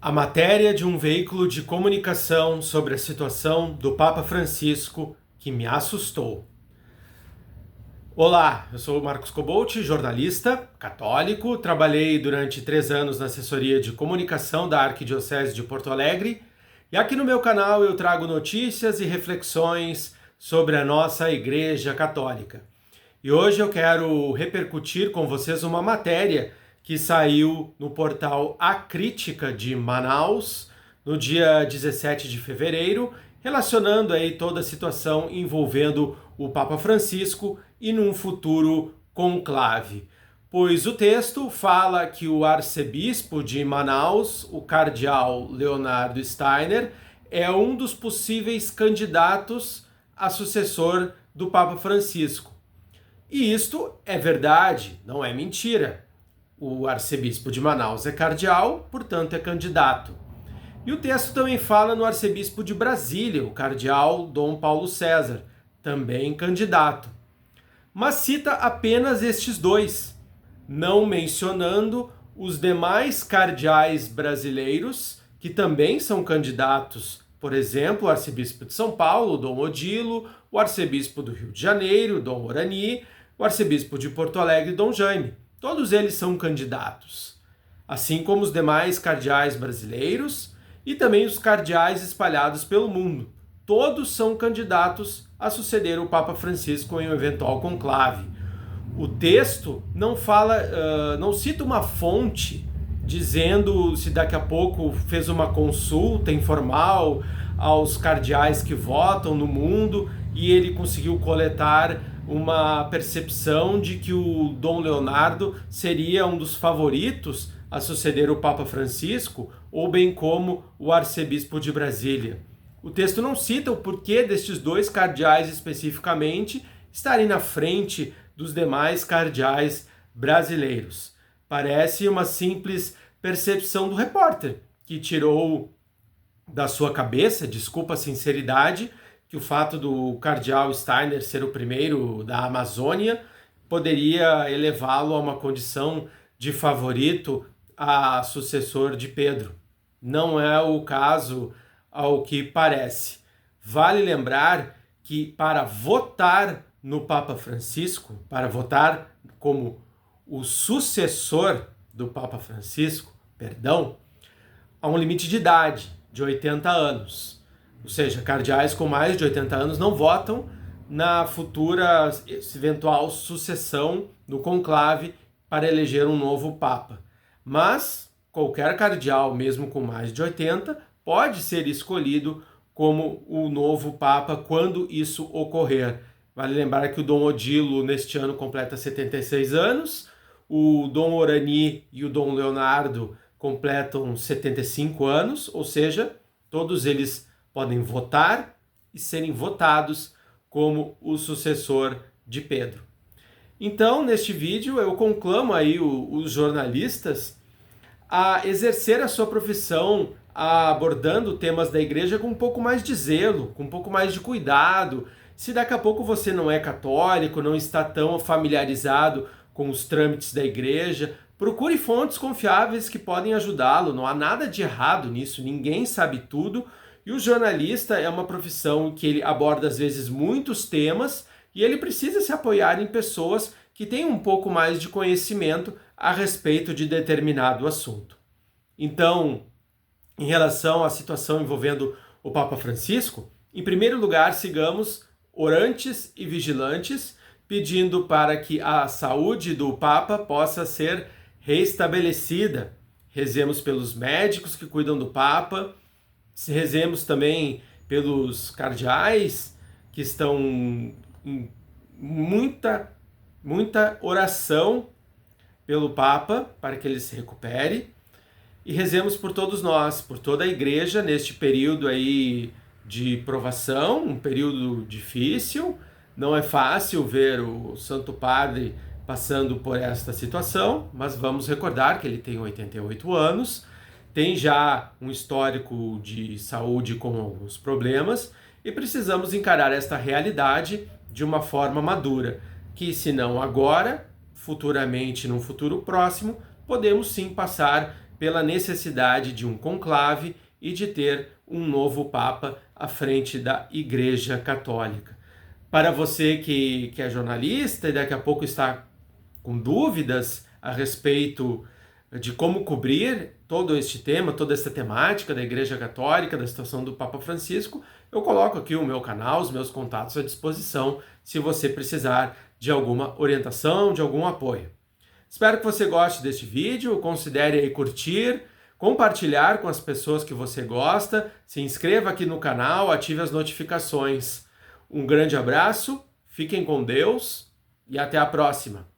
A matéria de um veículo de comunicação sobre a situação do Papa Francisco que me assustou. Olá, eu sou o Marcos Cobalt, jornalista católico. Trabalhei durante 3 anos na assessoria de comunicação da Arquidiocese de Porto Alegre. E aqui no meu canal eu trago notícias e reflexões sobre a nossa Igreja Católica. E hoje eu quero repercutir com vocês uma matéria que saiu no portal A Crítica de Manaus, no dia 17 de fevereiro, relacionando aí toda a situação envolvendo o Papa Francisco e num futuro conclave. Pois o texto fala que o arcebispo de Manaus, o cardeal Leonardo Steiner, é um dos possíveis candidatos a sucessor do Papa Francisco. E isto é verdade, não é mentira. O arcebispo de Manaus é cardeal, portanto é candidato. E o texto também fala no arcebispo de Brasília, o cardeal Dom Paulo César, também candidato. Mas cita apenas estes dois, não mencionando os demais cardeais brasileiros, que também são candidatos. Por exemplo, o arcebispo de São Paulo, Dom Odilo, o arcebispo do Rio de Janeiro, Dom Orani, o arcebispo de Porto Alegre, Dom Jaime. Todos eles são candidatos, assim como os demais cardeais brasileiros e também os cardeais espalhados pelo mundo. Todos são candidatos a suceder o Papa Francisco em um eventual conclave. O texto não fala, não cita uma fonte dizendo se daqui a pouco fez uma consulta informal aos cardeais que votam no mundo e ele conseguiu coletar uma percepção de que o Dom Leonardo seria um dos favoritos a suceder o Papa Francisco, ou bem como o arcebispo de Brasília. O texto não cita o porquê destes dois cardeais especificamente estarem na frente dos demais cardeais brasileiros. Parece uma simples percepção do repórter, que tirou da sua cabeça, desculpa a sinceridade, que o fato do cardeal Steiner ser o primeiro da Amazônia poderia elevá-lo a uma condição de favorito a sucessor de Pedro. Não é o caso ao que parece. Vale lembrar que para votar no Papa Francisco, para votar como o sucessor do Papa Francisco, há um limite de idade, de 80 anos. Ou seja, cardeais com mais de 80 anos não votam na futura eventual sucessão no conclave para eleger um novo Papa. Mas qualquer cardeal, mesmo com mais de 80, pode ser escolhido como o novo Papa quando isso ocorrer. Vale lembrar que o Dom Odilo neste ano completa 76 anos, o Dom Orani e o Dom Leonardo completam 75 anos, ou seja, todos eles podem votar e serem votados como o sucessor de Pedro. Então, neste vídeo, eu conclamo aí os jornalistas a exercer a sua profissão abordando temas da igreja com um pouco mais de zelo, com um pouco mais de cuidado. Se daqui a pouco você não é católico, não está tão familiarizado com os trâmites da igreja, procure fontes confiáveis que podem ajudá-lo. Não há nada de errado nisso, ninguém sabe tudo. E o jornalista é uma profissão que ele aborda às vezes muitos temas e ele precisa se apoiar em pessoas que têm um pouco mais de conhecimento a respeito de determinado assunto. Então, em relação à situação envolvendo o Papa Francisco, em primeiro lugar, sigamos orantes e vigilantes, pedindo para que a saúde do Papa possa ser restabelecida. Rezemos pelos médicos que cuidam do Papa, rezemos também pelos cardeais que estão em muita oração pelo Papa para que ele se recupere, e rezemos por todos nós, por toda a igreja neste período aí de provação, um período difícil. Não é fácil ver o Santo Padre passando por esta situação, mas vamos recordar que ele tem 88 anos, tem já um histórico de saúde com alguns problemas e precisamos encarar esta realidade de uma forma madura, que se não agora, futuramente, num futuro próximo, podemos sim passar pela necessidade de um conclave e de ter um novo Papa à frente da Igreja Católica. Para você que é jornalista e daqui a pouco está com dúvidas a respeito de como cobrir todo este tema, toda essa temática da Igreja Católica, da situação do Papa Francisco, eu coloco aqui o meu canal, os meus contatos à disposição, se você precisar de alguma orientação, de algum apoio. Espero que você goste deste vídeo, considere aí curtir, compartilhar com as pessoas que você gosta, se inscreva aqui no canal, ative as notificações. Um grande abraço, fiquem com Deus e até a próxima!